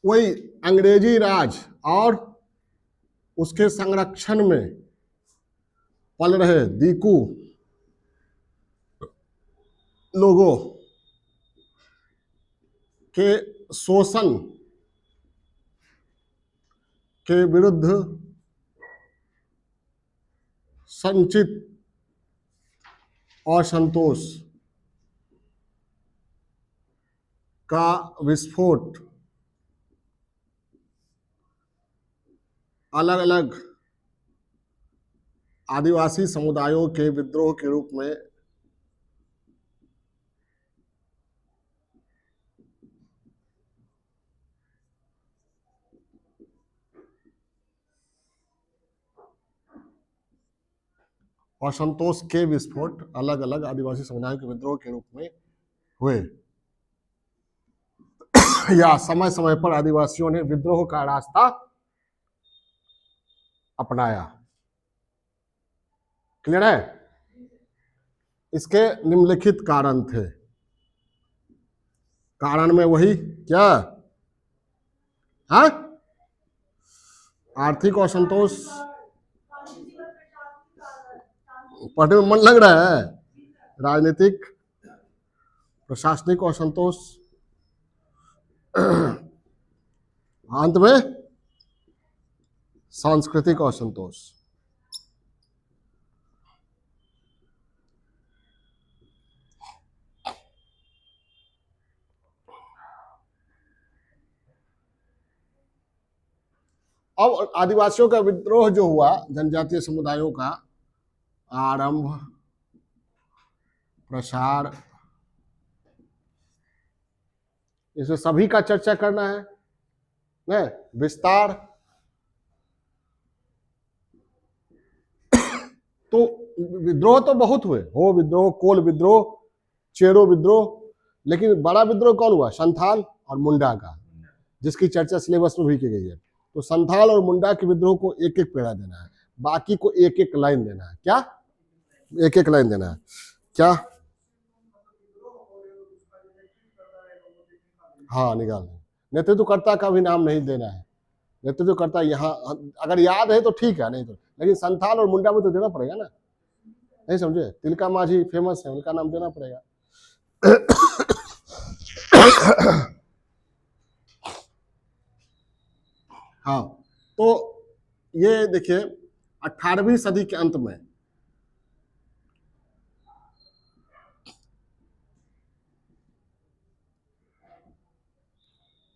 वही अंग्रेजी राज और उसके संरक्षण में पल रहे दीकू लोगों के शोषण के विरुद्ध संचित असंतोष का विस्फोट अलग अलग आदिवासी समुदायों के विद्रोह के रूप में असंतोष के विस्फोट अलग अलग आदिवासी समुदायों के विद्रोह के रूप में हुए या समय समय पर आदिवासियों ने विद्रोह का रास्ता अपनाया। क्लियर है? इसके निम्नलिखित कारण थे। कारण में वही क्या, हाँ, आर्थिक असंतोष, पढ़ने में मन लग रहा है, राजनीतिक प्रशासनिक असंतोष, अंत में सांस्कृतिक असंतोष। अब आदिवासियों का विद्रोह जो हुआ, जनजातीय समुदायों का आरंभ, प्रसार, इसमें सभी का चर्चा करना है, विस्तार। तो विद्रोह तो बहुत हुए, हो विद्रोह, कोल विद्रोह, चेरो विद्रोह, लेकिन बड़ा विद्रोह कौन हुआ? संथाल और मुंडा का, जिसकी चर्चा सिलेबस में भी की गई है। तो संथाल और मुंडा के विद्रोह को एक एक पेड़ा देना है, बाकी को एक एक लाइन देना है। क्या? एक एक लाइन देना है। क्या? हाँ, निकाल दें। नेतृत्वकर्ता का भी नाम नहीं देना है। नेतृत्वकर्ता यहाँ अगर याद है तो ठीक है, नहीं तो, लेकिन संथाल और मुंडा में तो देना पड़ेगा ना, नहीं समझे? तिलका माझी फेमस है, उनका नाम देना पड़ेगा। हाँ, तो ये देखिए 18वीं सदी के अंत में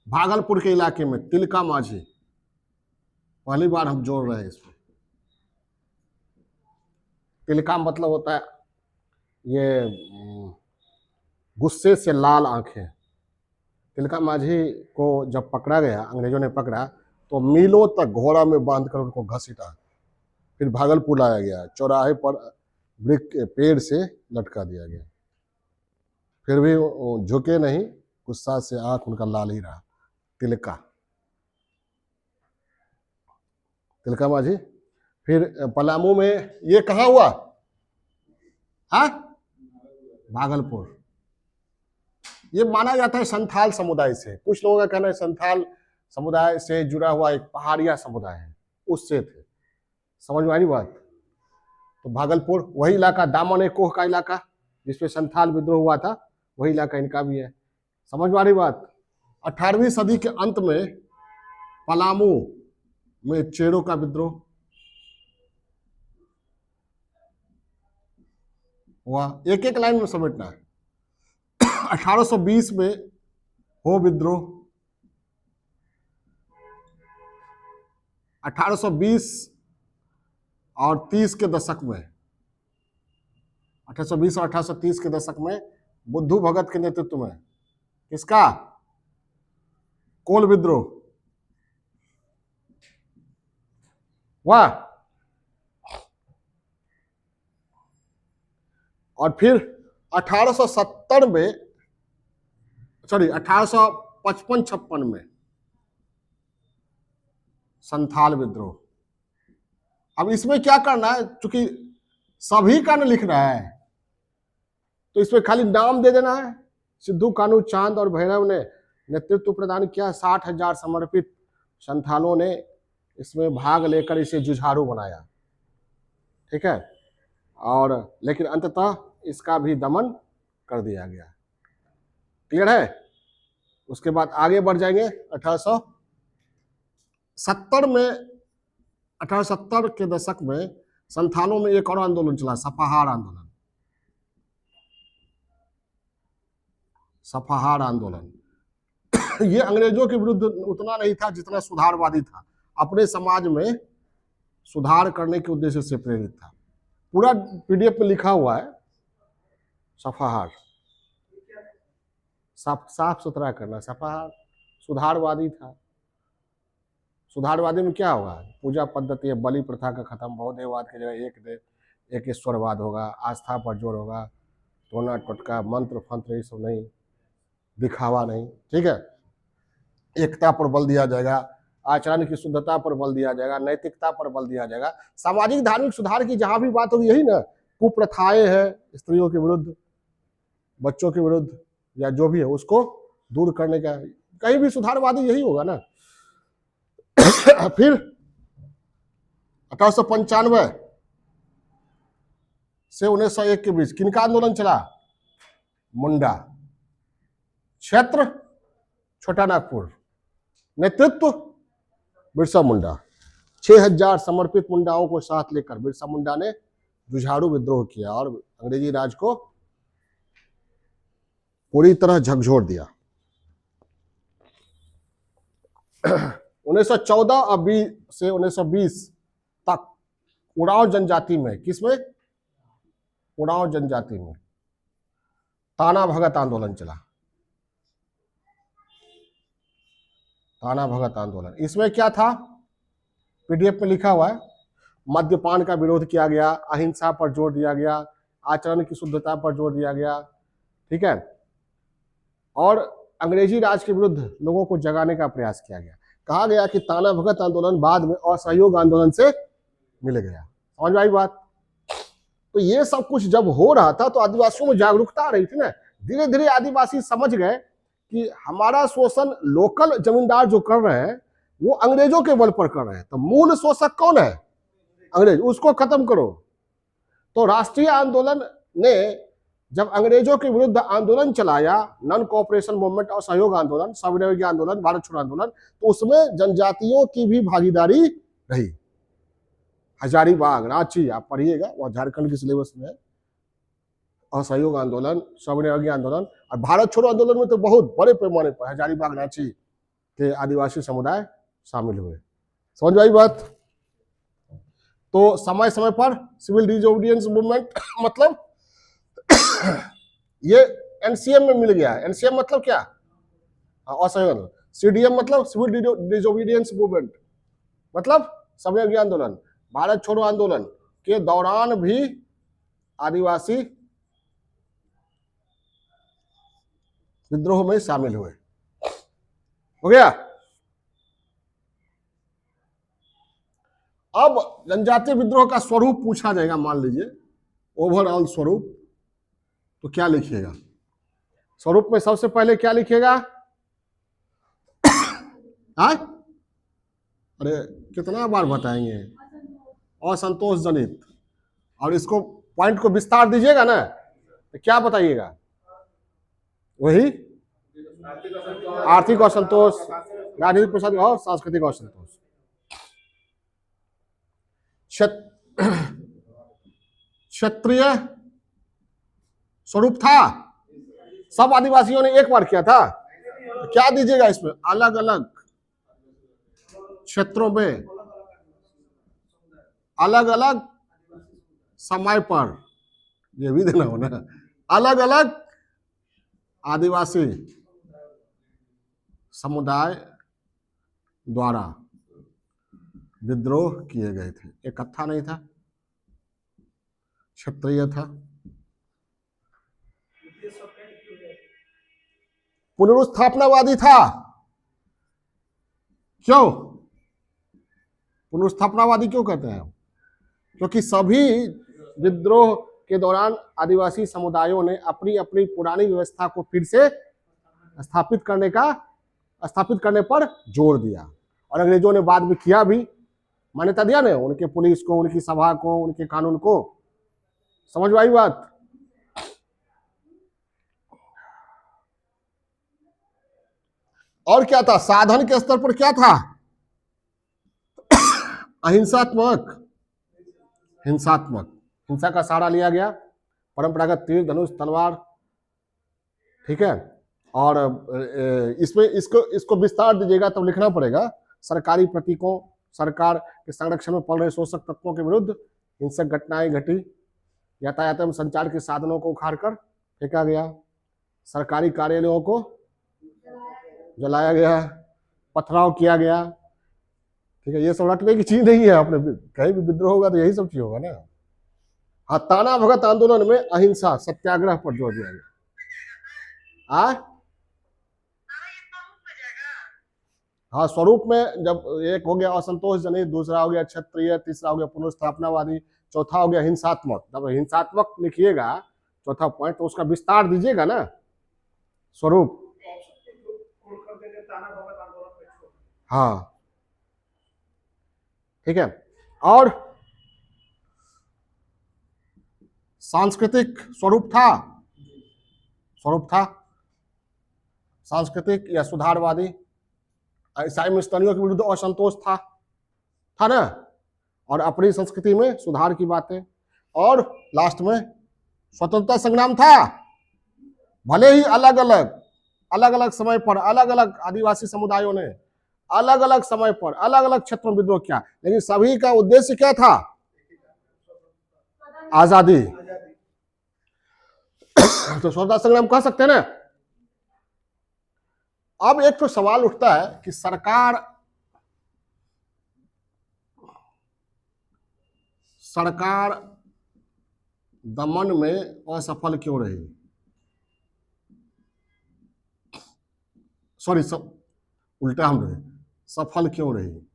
भागलपुर के इलाके में तिलका माझी, पहली बार हम जोड़ रहे हैं इसमें। तिलका मतलब होता है ये गुस्से से लाल आंखें। तिलका माझी को जब पकड़ा गया, अंग्रेजों ने पकड़ा, तो मीलों तक घोड़ा में बांधकर उनको घसीटा, फिर भागलपुर लाया गया, चौराहे पर पेड़ से लटका दिया गया, फिर भी झुके नहीं, गुस्सा से आंख उनका लाल ही रहा। तिलका, तिलका माझी। फिर पलामू में ये कहाँ हुआ? हाँ, भागलपुर। ये माना जाता है संथाल समुदाय से, कुछ लोगों का कहना है संथाल समुदाय से जुड़ा हुआ एक पहाड़िया समुदाय है, उससे थे। समझ में आई बात? तो भागलपुर वही इलाका, दामन कोह का इलाका जिसपे संथाल विद्रोह हुआ था, वही इलाका इनका भी है। समझ में आ रही बात? 18वीं सदी के अंत में पलामू में चेरो का विद्रोह हुआ। एक एक लाइन में समेटना है। 1820 में हो विद्रोह, 1820 और 30 के दशक में, 1820 और 1830 के दशक में बुद्धू भगत के नेतृत्व में किसका? कोल विद्रोह हुआ। और फिर 1870 में, सॉरी 1855-56 में संथाल विद्रोह। अब इसमें क्या करना है, चूंकि सभी का न लिख रहा है, तो इसमें खाली नाम दे देना है। सिद्धू कान्हू चांद और भैरव ने नेतृत्व प्रदान किया। 60,000 समर्पित संथालों ने इसमें भाग लेकर इसे जुझारू बनाया, ठीक है, और लेकिन अंततः इसका भी दमन कर दिया गया। क्लियर है। उसके बाद आगे बढ़ जाएंगे 1870 में। 1870 के दशक में संथालों में एक और आंदोलन चला, सफाहार आंदोलन। सफाहार आंदोलन ये अंग्रेजों के विरुद्ध उतना नहीं था जितना सुधारवादी था, अपने समाज में सुधार करने के उद्देश्य से प्रेरित था। पूरा पीडीएफ में लिखा हुआ है। सफाहार साफ सुथरा करना, सफाहार सुधारवादी था। सुधारवादी में क्या होगा? पूजा पद्धति, बलि प्रथा का खत्म, बहुदेववाद की जगह एक ईश्वरवाद होगा, आस्था पर जोर होगा, टोना टोटका मंत्र फंत्र ये सब नहीं, दिखावा नहीं, ठीक है। एकता पर बल दिया जाएगा, आचरण की शुद्धता पर बल दिया जाएगा, नैतिकता पर बल दिया जाएगा। सामाजिक धार्मिक सुधार की जहां भी बात होगी यही ना, कुप्रथाएं हैं स्त्रियों के विरुद्ध, बच्चों के विरुद्ध या जो भी है उसको दूर करने का, कहीं भी सुधारवादी यही होगा ना। फिर 1895 से 1901 के बीच किनका आंदोलन चला? मुंडा। क्षेत्र छोटा नागपुर, नेतृत्व बिरसा मुंडा। 6,000 समर्पित मुंडाओं को साथ लेकर बिरसा मुंडा ने जुझारू विद्रोह किया और अंग्रेजी राज को पूरी तरह झकझोर दिया। 1914 से 1920 तक उड़ाव जनजाति में, किसमें? उड़ाव जनजाति में ताना भगत आंदोलन चला। ताना भगत आंदोलन, इसमें क्या था? पीडीएफ में लिखा हुआ है। मद्यपान का विरोध किया गया, अहिंसा पर जोर दिया गया, आचरण की शुद्धता पर जोर दिया गया, ठीक है, और अंग्रेजी राज के विरुद्ध लोगों को जगाने का प्रयास किया गया। कहा गया कि ताना भगत आंदोलन बाद में असहयोग आंदोलन से मिल गया। समझ में आई बात? तो ये सब कुछ जब हो रहा था तो आदिवासियों में जागरूकता आ रही थी ना। धीरे धीरे आदिवासी समझ गए कि हमारा शोषण लोकल जमींदार जो कर रहे हैं वो अंग्रेजों के बल पर कर रहे हैं, तो मूल शोषक कौन है? अंग्रेज, उसको खत्म करो। तो राष्ट्रीय आंदोलन ने जब अंग्रेजों के विरुद्ध आंदोलन चलाया, नॉन कोऑपरेशन मूवमेंट और सहयोग आंदोलन, सविनय आंदोलन, भारत छोड़ो आंदोलन, तो उसमें जनजातियों की भी भागीदारी रही। हजारीबाग, रांची, आप पढ़िएगा, वह झारखंड के सिलेबस में है। असहयोग आंदोलन, सविनय आंदोलन और भारत छोड़ो आंदोलन में तो बहुत बड़े पैमाने पर हजारीबाग, रांची के आदिवासी समुदाय शामिल हुए। समझ में आई बात? तो समय समय पर सिविल डिसोबीडियंस मूवमेंट मतलब ये एनसीएम में मिल गया। एनसीएम मतलब क्या? असहयोग। सीडीएम मतलब सिविल डिसोबीडियंस मूवमेंट, मतलब सविनय आंदोलन। भारत छोड़ो आंदोलन के दौरान भी आदिवासी विद्रोह में शामिल हुए। हो गया। अब जनजातीय विद्रोह का स्वरूप पूछा जाएगा, मान लीजिए ओवरऑल स्वरूप, तो क्या लिखिएगा? स्वरूप में सबसे पहले क्या लिखिएगा? अरे कितना बार बताएंगे? असंतोष जनित। और इसको पॉइंट को विस्तार दीजिएगा ना, तो क्या बताइएगा? वही आर्थिक असंतोष, राजनीतिक प्रसाद और सांस्कृतिक असंतोष। क्षत्रिय स्वरूप था, सब आदिवासियों ने एक बार किया था। तो क्या दीजिएगा इसमें? अलग अलग क्षेत्रों में अलग अलग समय पर, ये भी देना हो ना, अलग अलग आदिवासी समुदाय द्वारा विद्रोह किए गए थे। इकट्ठा नहीं था, क्षत्रिय था। पुनरुत्थापनावादी था। क्यों पुनरुत्थापनावादी क्यों कहते हैं? क्योंकि सभी विद्रोह के दौरान आदिवासी समुदायों ने अपनी अपनी पुरानी व्यवस्था को फिर से स्थापित करने का स्थापित करने पर जोर दिया। और अंग्रेजों ने बाद में किया भी, मान्यता दिया ना उनके पुलिस को, उनकी सभा को, उनके कानून को। समझ में आई बात? और क्या था साधन के स्तर पर? क्या था? अहिंसात्मक, हिंसात्मक, हिंसा का सहारा लिया गया। परंपरागत तीर, धनुष, तलवार, ठीक है। और इसमें इसको विस्तार दीजिएगा तब लिखना पड़ेगा। सरकारी प्रतीकों, सरकार के संरक्षण में पड़ रहे शोषक तत्वों के विरुद्ध हिंसक घटनाएं घटी। यातायात एवं संचार के साधनों को उखाड़कर फेंका गया। सरकारी कार्यालयों को जलाया गया, पथराव किया गया। ठीक है, ये सब रटने की चीज नहीं है। आपने कहीं भी विद्रोह होगा तो यही सब चीज होगा ना। हाँ, ताना भगत आंदोलन में अहिंसा सत्याग्रह पर जोर दिया गया। हाँ, स्वरूप में जब एक हो गया असंतोष जनित, दूसरा हो गया क्षत्रिय, तीसरा हो गया पुनर्स्थापनावादी, चौथा हो गया हिंसात्मक। जब हिंसात्मक लिखिएगा चौथा पॉइंट तो उसका विस्तार दीजिएगा ना, स्वरूप। हाँ, ठीक है। और सांस्कृतिक स्वरूप था, स्वरूप था सांस्कृतिक या सुधारवादी। ईसाई मिशनरियों के विरुद्ध असंतोष था ना। और अपनी संस्कृति में सुधार की बातें। और लास्ट में स्वतंत्रता संग्राम था। भले ही अलग अलग समय पर अलग अलग आदिवासी समुदायों ने अलग अलग समय पर अलग अलग क्षेत्रों में विद्रोह किया, लेकिन सभी का उद्देश्य क्या था? आजादी। तो स्वतंत्रता संग्राम कह सकते हैं ना। अब एक तो सवाल उठता है कि सरकार दमन में असफल क्यों रही? सॉरी, उल्टा हम रहे, सफल क्यों रही?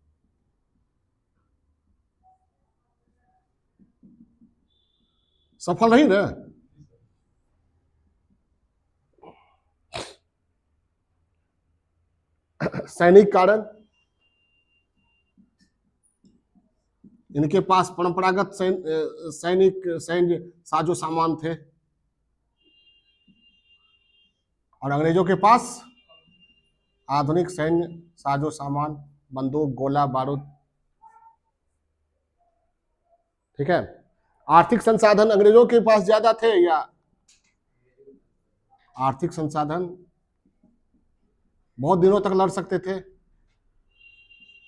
सफल रही ना। सैनिक कारण, इनके पास परंपरागत सैन्य साजो सामान थे, और अंग्रेजों के पास आधुनिक सैन्य साजो सामान, बंदूक, गोला बारूद। ठीक है। आर्थिक संसाधन अंग्रेजों के पास ज्यादा थे या? आर्थिक संसाधन बहुत दिनों तक लड़ सकते थे,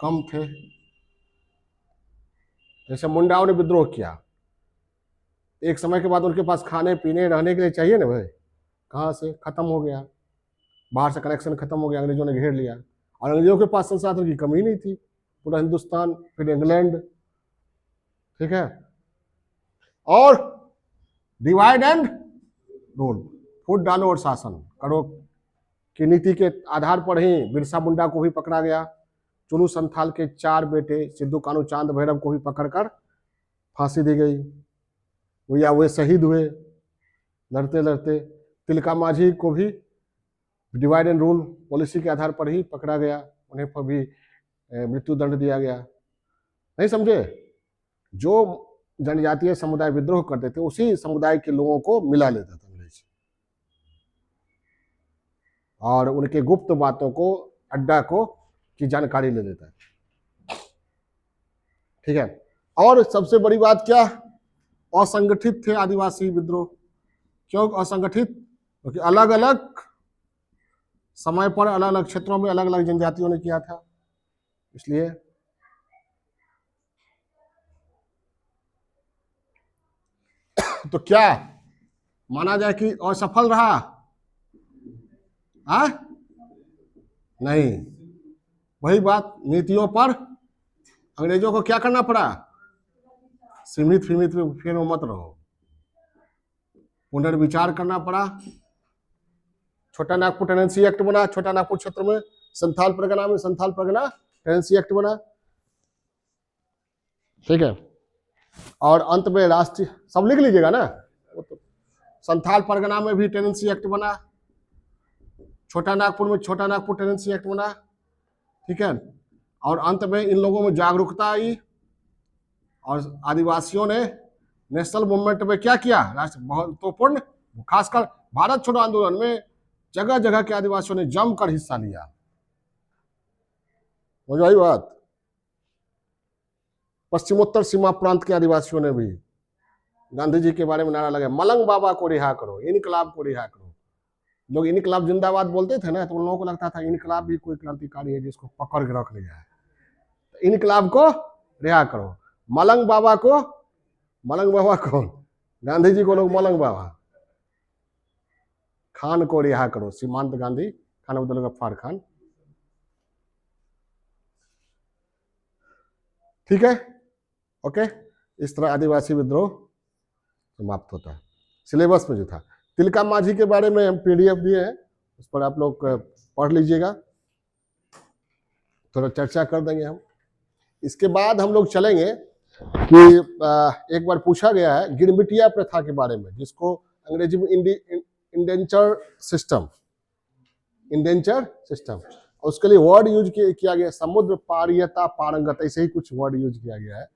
कम थे। जैसे मुंडाओं ने विद्रोह किया, एक समय के बाद उनके पास खाने पीने रहने के लिए चाहिए ना भाई, कहाँ से? खत्म हो गया, बाहर से कनेक्शन खत्म हो गया, अंग्रेजों ने घेर लिया। और अंग्रेजों के पास संसाधन की कमी नहीं थी, पूरा हिंदुस्तान, फिर इंग्लैंड। ठीक है। और डिवाइड एंड रूल, फूट डालो और शासन करो की नीति के आधार पर ही बिरसा मुंडा को भी पकड़ा गया। चुरू संथाल के 4 बेटे सिद्धू कानू चांद भैरव को भी पकड़कर फांसी दी गई, या वे शहीद हुए लड़ते लड़ते। तिलका माझी को भी डिवाइड एंड रूल पॉलिसी के आधार पर ही पकड़ा गया, उन्हें पर भी मृत्यु दंड दिया गया। नहीं समझे? जो जनजातीय समुदाय विद्रोह करते थे उसी समुदाय के लोगों को मिला लेता था अंग्रेज, और उनके गुप्त बातों को, अड्डा को की जानकारी ले लेता है। ठीक है। और सबसे बड़ी बात क्या? असंगठित थे आदिवासी विद्रोह। क्यों असंगठित? क्योंकि अलग अलग समय पर अलग अलग क्षेत्रों में अलग अलग जनजातियों ने किया था, इसलिए। तो क्या माना जाए कि असफल रहा? नहीं, वही बात, नीतियों पर अंग्रेजों को क्या करना पड़ा? सीमित फिर मत रहो, पुनर्विचार करना पड़ा। छोटा नागपुर टेनेंसी एक्ट बना, छोटा नागपुर क्षेत्र में संथाल परगना टेनेंसी एक्ट बना। ठीक है। और अंत में राष्ट्रीय, सब लिख लीजिएगा ना, संथाल परगना में भी टेनेंसी एक्ट बना। छोटा नागपुर में छोटा नागपुर टेनेंसी एक्ट बना, ठीक है। और अंत में इन लोगों में जागरूकता आई और आदिवासियों ने नेशनल मूवमेंट में क्या किया, राष्ट्र महत्वपूर्ण, खासकर भारत छोड़ो आंदोलन में जगह जगह के आदिवासियों ने जमकर हिस्सा लिया। समझ आई बात। पश्चिमोत्तर सीमा प्रांत के आदिवासियों ने भी गांधी जी के बारे में नारा लगाया, मलंग बाबा को रिहा करो, इनकलाब को रिहा करो। लोग इनकलाब जिंदाबाद बोलते थे ना, तो उन लोगों को लगता था इनकलाब भी कोई क्रांतिकारी है जिसको पकड़ के रख लिया है, तो इनकलाब को रिहा करो। मलंग बाबा कौन? गांधी जी को लोग मलंग बाबा। खान को रिहा करो, सीमांत गांधी, खान अब्दुल गफ्फार खान। ठीक है, ओके। इस तरह आदिवासी विद्रोह समाप्त होता है। सिलेबस में जो था, तिलका माझी के बारे में हम पीडीएफ दिए हैं, उस पर आप लोग पढ़ लीजिएगा, थोड़ा चर्चा कर देंगे हम। इसके बाद हम लोग चलेंगे कि एक बार पूछा गया है गिरमिटिया प्रथा के बारे में, जिसको अंग्रेजी में इंडेंचर सिस्टम, उसके लिए वर्ड यूज किया गया, समुद्र पारियता पारंगत, ऐसे ही कुछ वर्ड यूज किया गया है।